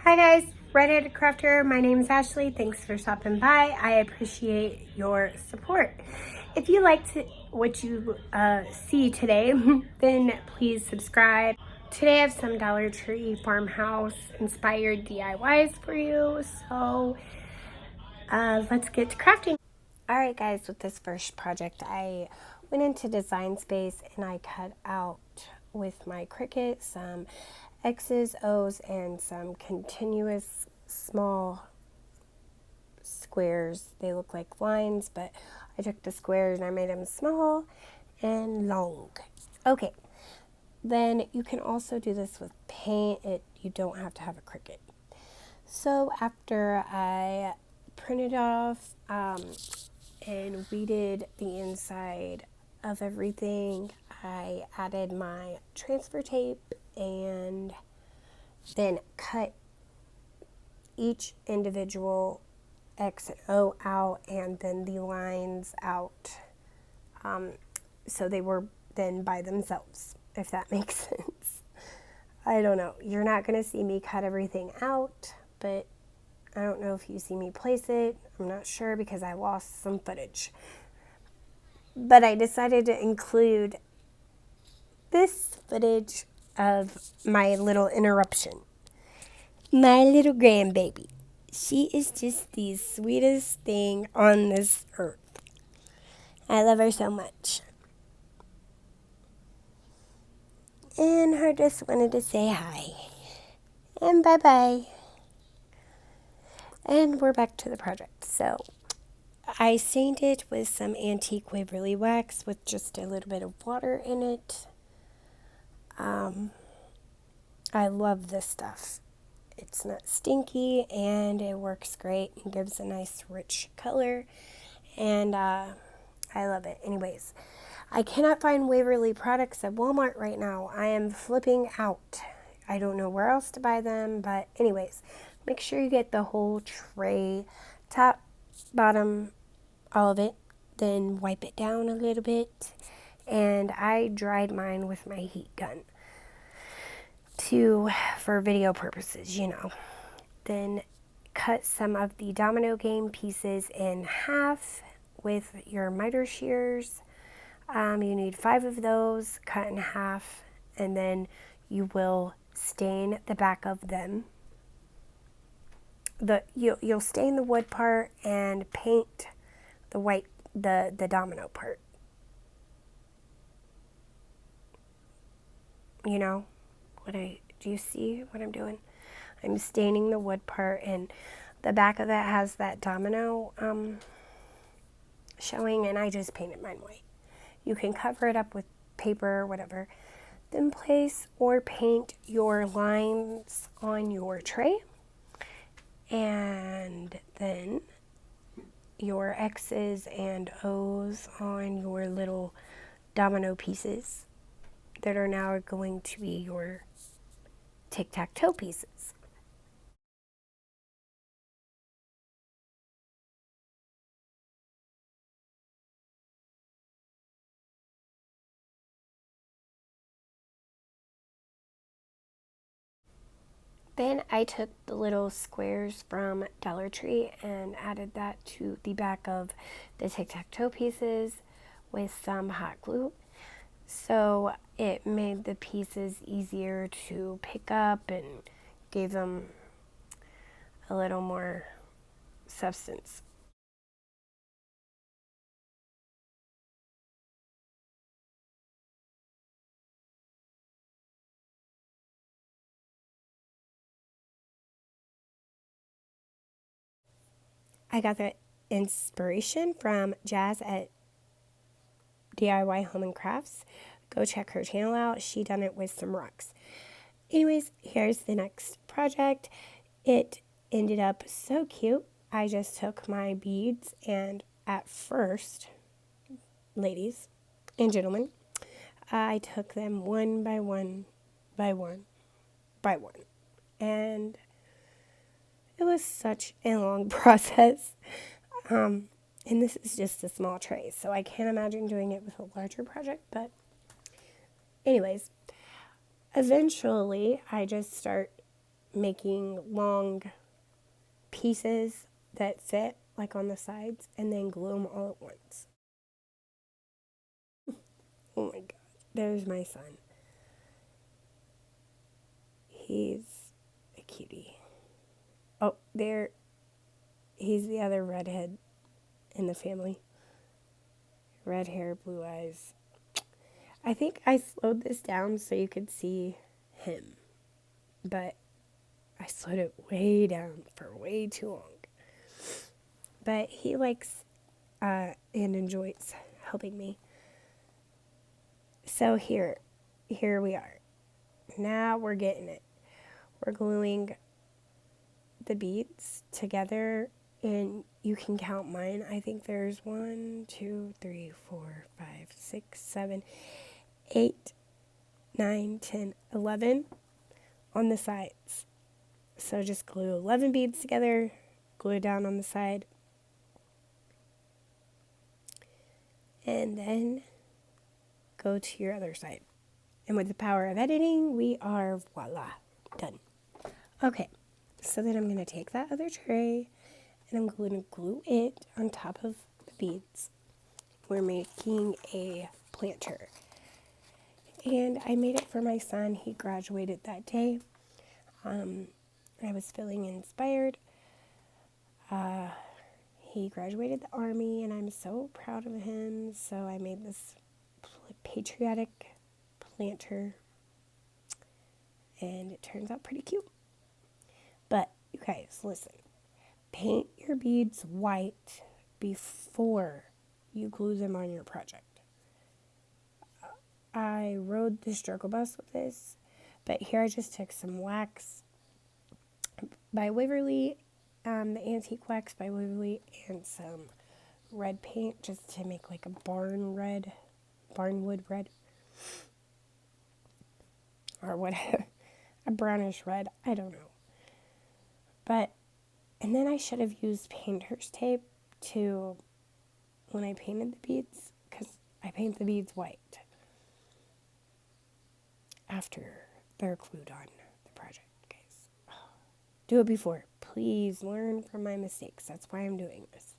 Hi guys, Redheaded Crafter. My name is Ashley. Thanks for stopping by. I appreciate your support. If you liked what you see today, then please subscribe. Today I have some Dollar Tree Farmhouse inspired DIYs for you. So let's get to crafting. Alright guys, with this first project I went into Design Space and I cut out with my Cricut some X's, O's, and some continuous small squares. They look like lines, but I took the squares and I made them small and long. Okay, then you can also do this with paint. You don't have to have a Cricut. So after I printed off and weeded the inside of everything, I added my transfer tape and then cut each individual X and O out and then the lines out, so they were then by themselves, if that makes sense. I don't know. You're not going to see me cut everything out, but I don't know if you see me place it. I'm not sure because I lost some footage. But I decided to include this footage of my little interruption. My little grandbaby. She is just the sweetest thing on this earth. I love her so much. And her just wanted to say hi. And bye-bye. And we're back to the project. So I stained it with some antique Waverly wax with just a little bit of water in it. I love this stuff. It's not stinky and it works great and gives a nice rich color, and I love it. Anyways, I cannot find Waverly products at Walmart right now. I am flipping out. I don't know where else to buy them, but anyways, make sure you get the whole tray, top, bottom, all of it, then wipe it down a little bit, and I dried mine with my heat gun for video purposes, you know. Then cut some of the domino game pieces in half with your miter shears. You need 5 of those cut in half, and then you will stain the back of them. You'll stain the wood part and paint the white, the domino part. You know do you see what I'm doing? I'm staining the wood part, and the back of that has that domino showing, and I just painted mine white. You can cover it up with paper or whatever. Then place or paint your lines on your tray, and then your X's and O's on your little domino pieces that are now going to be your tic-tac-toe pieces. Then I took the little squares from Dollar Tree and added that to the back of the tic-tac-toe pieces with some hot glue. So it made the pieces easier to pick up and gave them a little more substance. I got the inspiration from Jazz at DIY Home and Crafts. Go check her channel out. She done it with some rocks. Anyways, here's the next project. It ended up so cute. I just took my beads, and at first, ladies and gentlemen, I took them one by one by one by one. And it was such a long process. And this is just a small tray, so I can't imagine doing it with a larger project. But anyways, eventually I just start making long pieces that fit like on the sides and then glue them all at once. Oh my god, there's my son. He's a cutie. Oh, there, he's the other redhead in the family. Red hair, blue eyes. I think I slowed this down so you could see him, but I slowed it way down for way too long. But he likes and enjoys helping me. So here we are. Now we're getting it. We're gluing the beads together, and you can count mine. I think there's 1, 2, 3, 4, 5, 6, 7, 8, 9, 10, 11 on the sides. So just glue 11 beads together, glue it down on the side, and then go to your other side. And with the power of editing, we are voila, done. Okay, so then I'm going to take that other tray and I'm going to glue it on top of the beads. We're making a planter. And I made it for my son. He graduated that day. I was feeling inspired. He graduated the Army, and I'm so proud of him. So I made this patriotic planter, and it turns out pretty cute. But you guys, listen. Paint your beads white before you glue them on your project. I rode the struggle bus with this, but here I just took some wax by Waverly, the antique wax by Waverly, and some red paint just to make like a barnwood red, or whatever, a brownish red, I don't know. But, and then I should have used painter's tape to, when I painted the beads, because I paint the beads white after they're glued on the project, guys. Do it before. Please learn from my mistakes. That's why I'm doing this.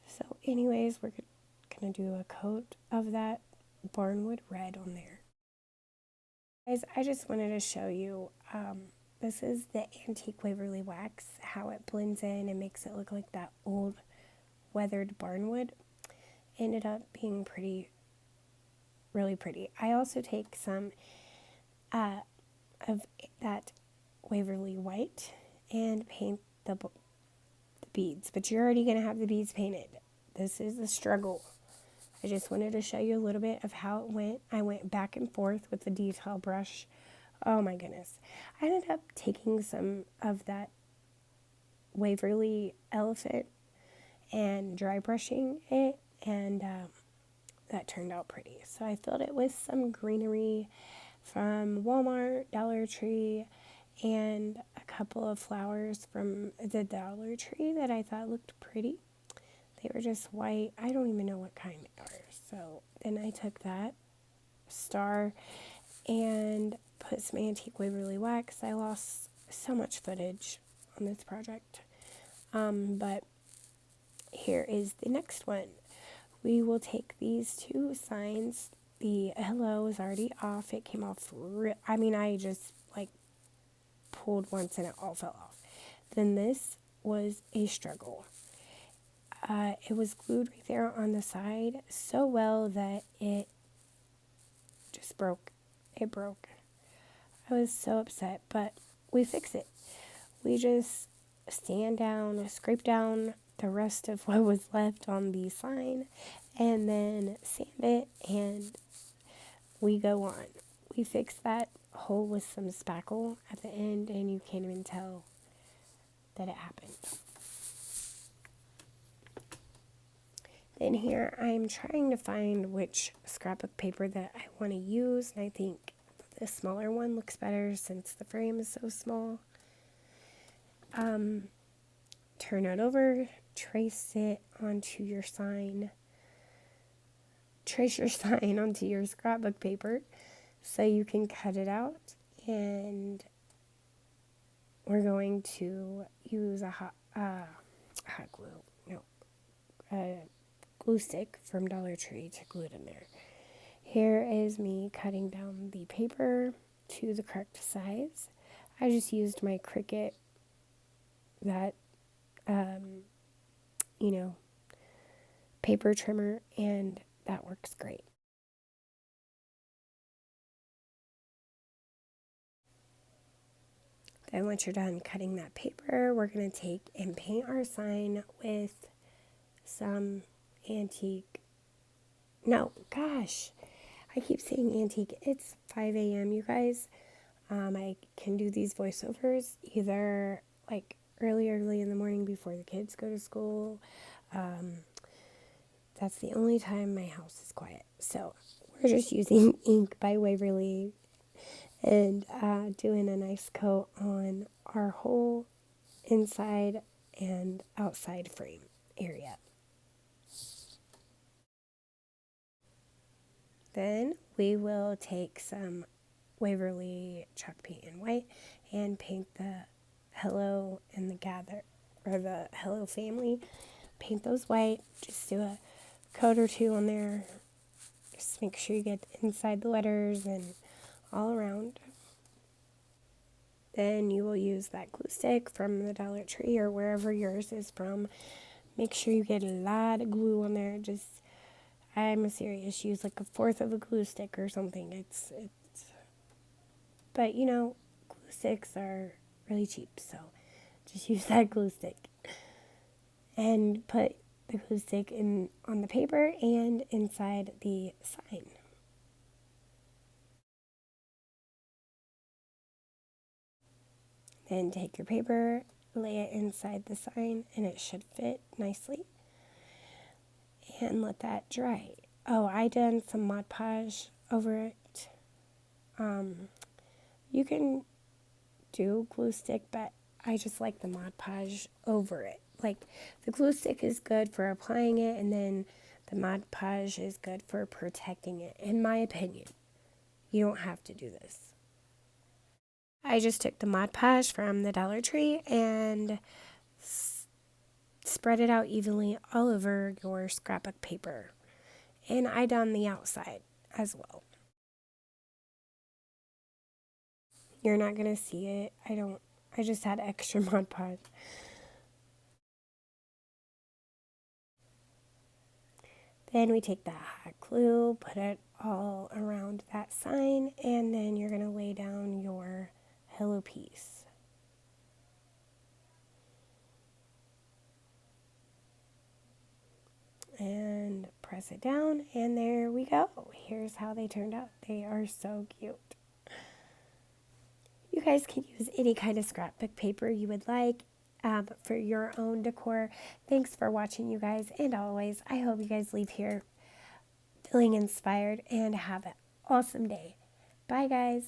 So anyways, we're going to do a coat of that barnwood red on there. Guys, I just wanted to show you, this is the antique Waverly wax, how it blends in and makes it look like that old weathered barnwood. Ended up being really pretty. I also take some of that Waverly white and paint the beads, but you're already going to have the beads painted. This is the struggle. I just wanted to show you a little bit of how it went. I went back and forth with the detail brush. Oh my goodness. I ended up taking some of that Waverly elephant and dry brushing it, and that turned out pretty. So I filled it with some greenery from Walmart, Dollar Tree, and a couple of flowers from the Dollar Tree that I thought looked pretty. They were just white. I don't even know what kind they are. So then I took that star and put some antique Waverly wax. I lost so much footage on this project. But here is the next one. We will take these two signs. The hello is already off. It came off I just like pulled once and it all fell off. Then this was a struggle. It was glued right there on the side so well that it just broke. It broke. I was so upset, but we fixed it. We just scrape down the rest of what was left on the sign, and then sand it, and we go on. We fixed that hole with some spackle at the end, and you can't even tell that it happened. Then here I'm trying to find which scrapbook paper that I want to use, and I think the smaller one looks better since the frame is so small. Turn it over, trace it onto your sign. Trace your sign onto your scrapbook paper so you can cut it out and we're going to use a hot glue, no, a glue stick from Dollar Tree to glue it in there. Here is me cutting down the paper to the correct size. I just used my Cricut, that, paper trimmer, and that works great. Then once you're done cutting that paper, we're going to take and paint our sign with some antique. No, gosh, I keep saying antique. It's 5 a.m., you guys. I can do these voiceovers either like early in the morning before the kids go to school. That's the only time my house is quiet. So we're just using ink by Waverly and doing a nice coat on our whole inside and outside frame area. Then we will take some Waverly chalk paint in white and paint the hello and the gather, or the hello family. Paint those white. Just do a coat or two on there. Just make sure you get inside the letters and all around. Then you will use that glue stick from the Dollar Tree or wherever yours is from. Make sure you get a lot of glue on there. I'm serious, use like 1/4 of a glue stick or something. But glue sticks are really cheap, so just use that glue stick. And put the glue stick on the paper and inside the sign. Then take your paper, lay it inside the sign, and it should fit nicely. And let that dry. Oh, I done some Mod Podge over it. You can do glue stick, but I just like the Mod Podge over it. Like, the glue stick is good for applying it, and then the Mod Podge is good for protecting it, in my opinion. You don't have to do this. I just took the Mod Podge from the Dollar Tree and spread it out evenly all over your scrapbook paper. And I done the outside as well. You're not going to see it. I just had extra Mod Podge. Then we take that hot glue, put it all around that sign, and then you're going to lay down your hello piece. And press it down, and there we go. Here's how they turned out. They are so cute. You guys can use any kind of scrapbook paper you would like for your own decor. Thanks for watching, you guys, and always, I hope you guys leave here feeling inspired and have an awesome day. Bye, guys.